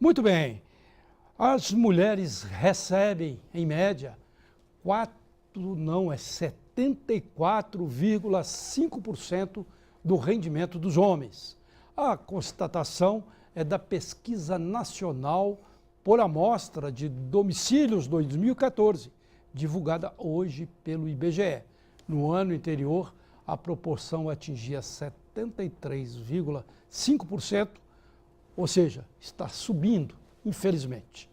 Muito bem. As mulheres recebem, em média, 74,5% do rendimento dos homens. A constatação é da Pesquisa Nacional por Amostra de Domicílios 2014, divulgada hoje pelo IBGE. No ano anterior, a proporção atingia 73,5%, ou seja, está subindo, infelizmente.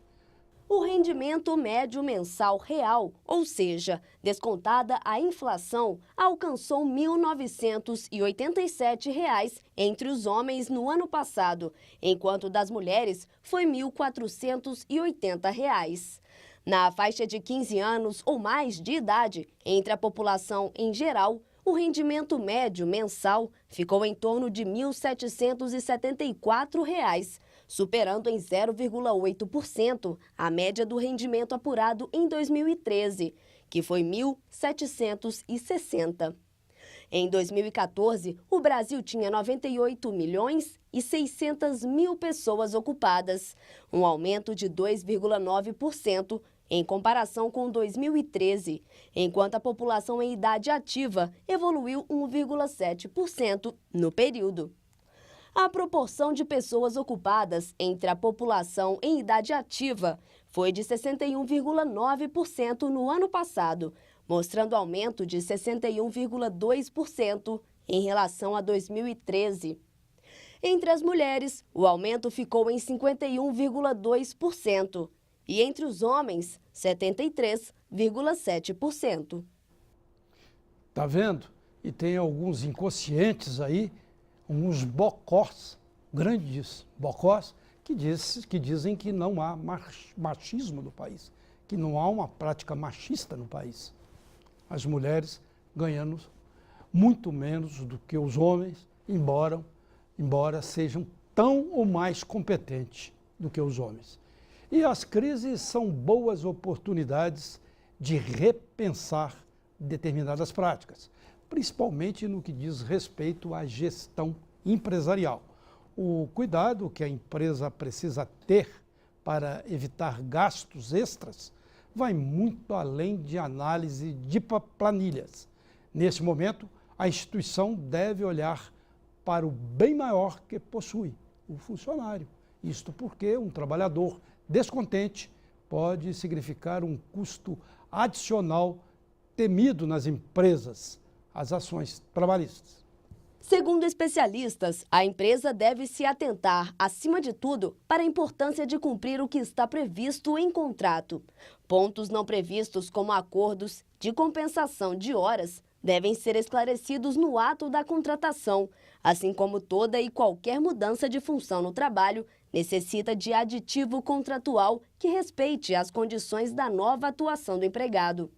O rendimento médio mensal real, ou seja, descontada a inflação, alcançou R$ 1.987 entre os homens no ano passado, enquanto das mulheres foi R$ 1.480. Na faixa de 15 anos ou mais de idade, entre a população em geral, o rendimento médio mensal ficou em torno de R$ 1.774, superando em 0,8% a média do rendimento apurado em 2013, que foi R$ 1.760. Em 2014, o Brasil tinha 98.600.000 pessoas ocupadas, um aumento de 2,9% em comparação com 2013, enquanto a população em idade ativa evoluiu 1,7% no período. A proporção de pessoas ocupadas entre a população em idade ativa foi de 61,9% no ano passado, mostrando aumento de 61,2% em relação a 2013. Entre as mulheres, o aumento ficou em 51,2% e entre os homens, 73,7%. Tá vendo? E tem alguns inconscientes aí, uns bocós, grandes bocós, que dizem que não há machismo no país, que não há uma prática machista no país. As mulheres ganhando muito menos do que os homens, embora sejam tão ou mais competentes do que os homens. E as crises são boas oportunidades de repensar determinadas práticas, principalmente no que diz respeito à gestão empresarial. O cuidado que a empresa precisa ter para evitar gastos extras vai muito além de análise de planilhas. Nesse momento, a instituição deve olhar para o bem maior que possui, o funcionário. Isto porque um trabalhador descontente pode significar um custo adicional temido nas empresas, as ações trabalhistas. Segundo especialistas, a empresa deve se atentar, acima de tudo, para a importância de cumprir o que está previsto em contrato. Pontos não previstos, como acordos de compensação de horas, devem ser esclarecidos no ato da contratação, assim como toda e qualquer mudança de função no trabalho necessita de aditivo contratual que respeite as condições da nova atuação do empregado.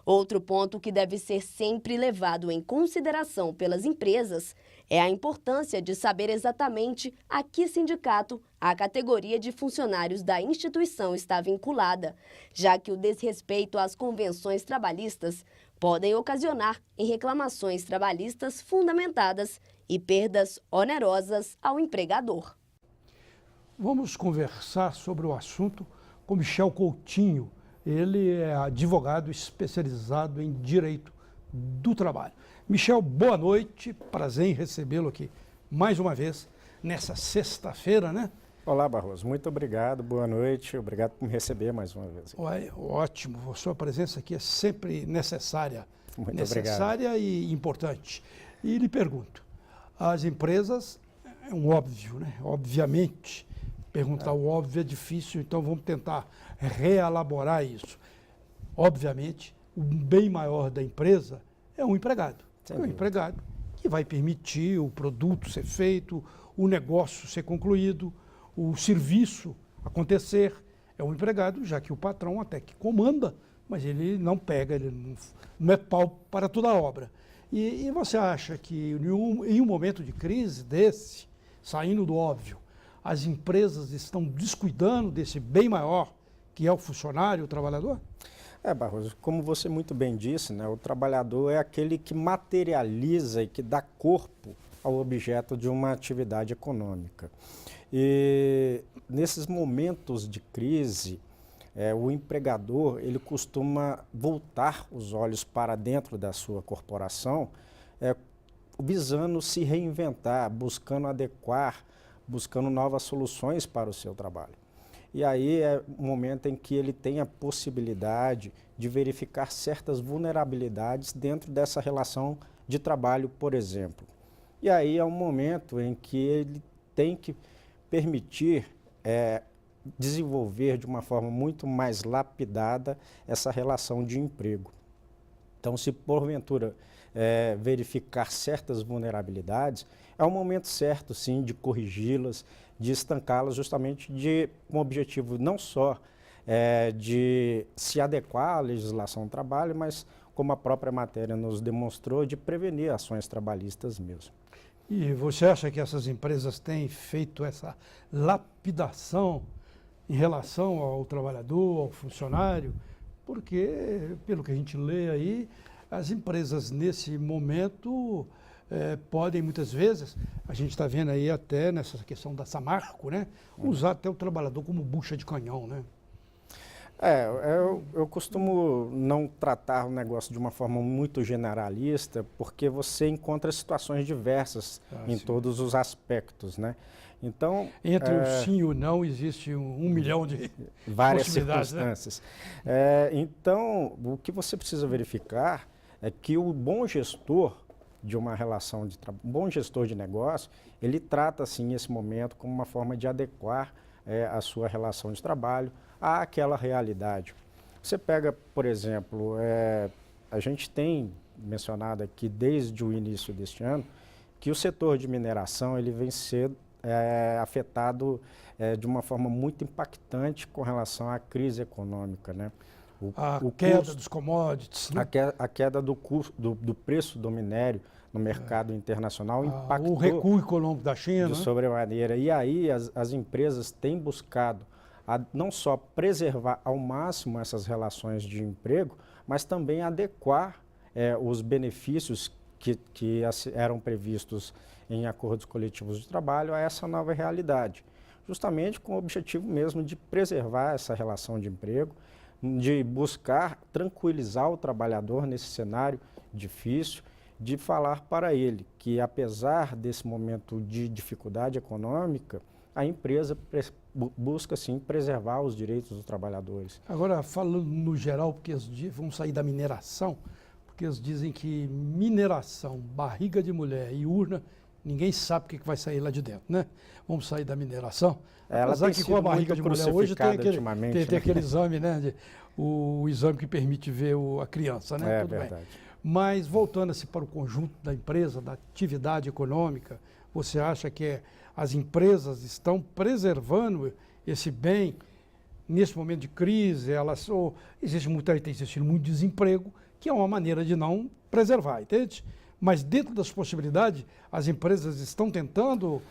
Outro ponto que deve ser sempre levado em consideração pelas empresas é a importância de saber exatamente a que sindicato a categoria de funcionários da instituição está vinculada, já que o desrespeito às convenções trabalhistas podem ocasionar em reclamações trabalhistas fundamentadas e perdas onerosas ao empregador. Vamos conversar sobre o assunto com Michel Coutinho. Ele é advogado especializado em direito do trabalho. Michel, boa noite, prazer em recebê-lo aqui mais uma vez, nessa sexta-feira, né? Olá, Barroso, muito obrigado, boa noite, obrigado por me receber mais uma vez. Ótimo, a sua presença aqui é sempre necessária. Muito necessária obrigado. E importante. E lhe pergunto, as empresas, é um óbvio, né? Obviamente, perguntar o óbvio é difícil, então vamos tentar reelaborar isso. Obviamente, o bem maior da empresa é o empregado. É o empregado que vai permitir o produto ser feito, o negócio ser concluído, o serviço acontecer. É o empregado, já que o patrão até que comanda, mas ele não pega, ele não é pau para toda a obra. E você acha que em um momento de crise desse, saindo do óbvio, as empresas estão descuidando desse bem maior, que é o funcionário, o trabalhador? Barroso, como você muito bem disse, né, o trabalhador é aquele que materializa e que dá corpo ao objeto de uma atividade econômica. E nesses momentos de crise, o empregador ele costuma voltar os olhos para dentro da sua corporação, visando se reinventar, buscando adequar, buscando novas soluções para o seu trabalho. E aí é o momento em que ele tem a possibilidade de verificar certas vulnerabilidades dentro dessa relação de trabalho, por exemplo. E aí é um momento em que ele tem que permitir desenvolver de uma forma muito mais lapidada essa relação de emprego. Então, se porventura verificar certas vulnerabilidades, é o momento certo, sim, de corrigi-las, de estancá-las, justamente com o objetivo não só de se adequar à legislação do trabalho, mas, como a própria matéria nos demonstrou, de prevenir ações trabalhistas mesmo. E você acha que essas empresas têm feito essa lapidação em relação ao trabalhador, ao funcionário? Porque, pelo que a gente lê aí, as empresas nesse momento podem muitas vezes, a gente está vendo aí até nessa questão da Samarco, né, usar até o trabalhador como bucha de canhão, né? Eu costumo não tratar o negócio de uma forma muito generalista, porque você encontra situações diversas em todos os aspectos, né? Então, entre o sim e o não existe um milhão de várias possibilidades, circunstâncias. Né? Então, o que você precisa verificar é que o bom gestor de uma relação de trabalho, bom gestor de negócio, ele trata assim esse momento como uma forma de adequar a sua relação de trabalho àquela realidade. Você pega, por exemplo, a gente tem mencionado aqui desde o início deste ano que o setor de mineração ele vem sendo afetado de uma forma muito impactante com relação à crise econômica, né? A queda dos commodities, né? A queda do preço do minério no mercado internacional impactou o recuo econômico da China, de sobremaneira. E aí as empresas têm buscado não só preservar ao máximo essas relações de emprego, mas também adequar os benefícios que eram previstos em acordos coletivos de trabalho a essa nova realidade, justamente com o objetivo mesmo de preservar essa relação de emprego, de buscar tranquilizar o trabalhador nesse cenário difícil, de falar para ele que, apesar desse momento de dificuldade econômica, a empresa busca, sim, preservar os direitos dos trabalhadores. Agora, falando no geral, porque vamos sair da mineração, porque eles dizem que mineração, barriga de mulher e urna, ninguém sabe o que vai sair lá de dentro, né? Vamos sair da mineração. Apesar que com a barriga de mulher hoje tem aquele exame, né? O exame que permite ver a criança, né? Tudo verdade. Bem. Mas voltando-se para o conjunto da empresa, da atividade econômica, você acha que as empresas estão preservando esse bem nesse momento de crise? Existe muito desemprego, que é uma maneira de não preservar, entende? Mas dentro das possibilidades, as empresas estão tentando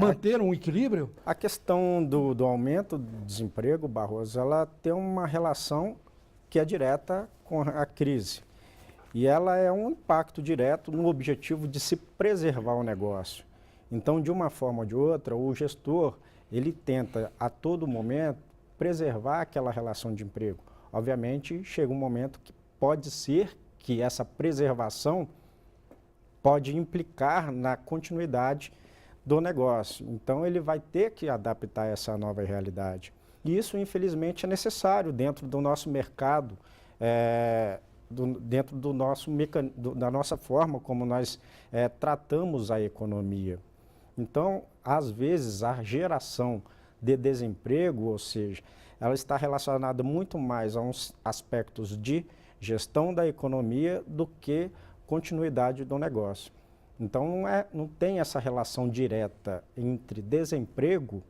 manter um equilíbrio? A questão do aumento do desemprego, Barroso, ela tem uma relação que é direta com a crise. E ela é um impacto direto no objetivo de se preservar o negócio. Então, de uma forma ou de outra, o gestor, ele tenta a todo momento preservar aquela relação de emprego. Obviamente, chega um momento que pode ser que essa preservação pode implicar na continuidade do negócio. Então, ele vai ter que adaptar essa nova realidade. E isso, infelizmente, é necessário dentro do nosso mercado, dentro da nossa forma como nós tratamos a economia. Então, às vezes, a geração de desemprego, ou seja, ela está relacionada muito mais a uns aspectos de gestão da economia do que continuidade do negócio. Então, não tem essa relação direta entre desemprego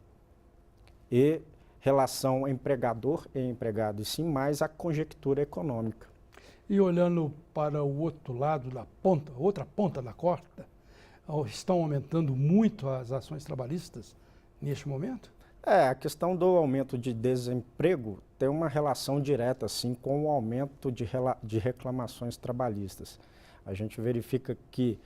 e relação empregador e empregado, e sim mais a conjectura econômica. E olhando para o outro lado da ponta, outra ponta da corda, estão aumentando muito as ações trabalhistas neste momento? A questão do aumento de desemprego tem uma relação direta, sim, com o aumento de reclamações trabalhistas. A gente verifica que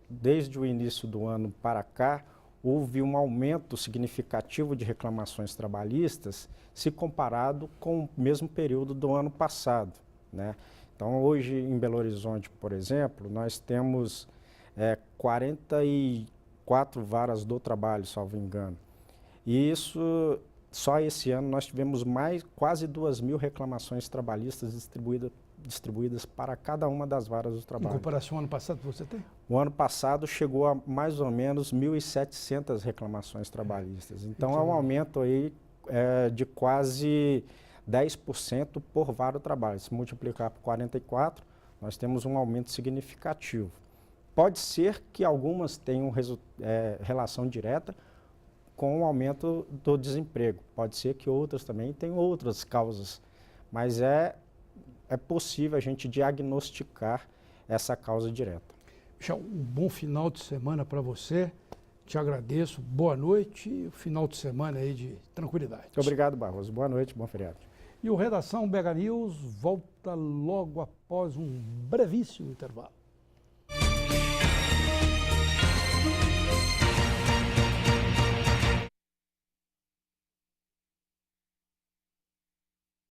Desde o início do ano para cá, houve um aumento significativo de reclamações trabalhistas se comparado com o mesmo período do ano passado, né? Então, hoje em Belo Horizonte, por exemplo, nós temos 44 varas do trabalho, salvo engano. E isso, só esse ano, nós tivemos quase 2.000 reclamações trabalhistas distribuídas para cada uma das varas do trabalho. Em comparação ao ano passado, você tem? O ano passado chegou a mais ou menos 1.700 reclamações trabalhistas. Então, é um aumento aí de quase 10% por vara do trabalho. Se multiplicar por 44, nós temos um aumento significativo. Pode ser que algumas tenham relação direta com o aumento do desemprego. Pode ser que outras também tenham outras causas, mas é possível a gente diagnosticar essa causa direta. Michel, um bom final de semana para você. Te agradeço. Boa noite e final de semana aí de tranquilidade. Muito obrigado, Barroso. Boa noite, bom feriado. E o Redação BH News volta logo após um brevíssimo intervalo.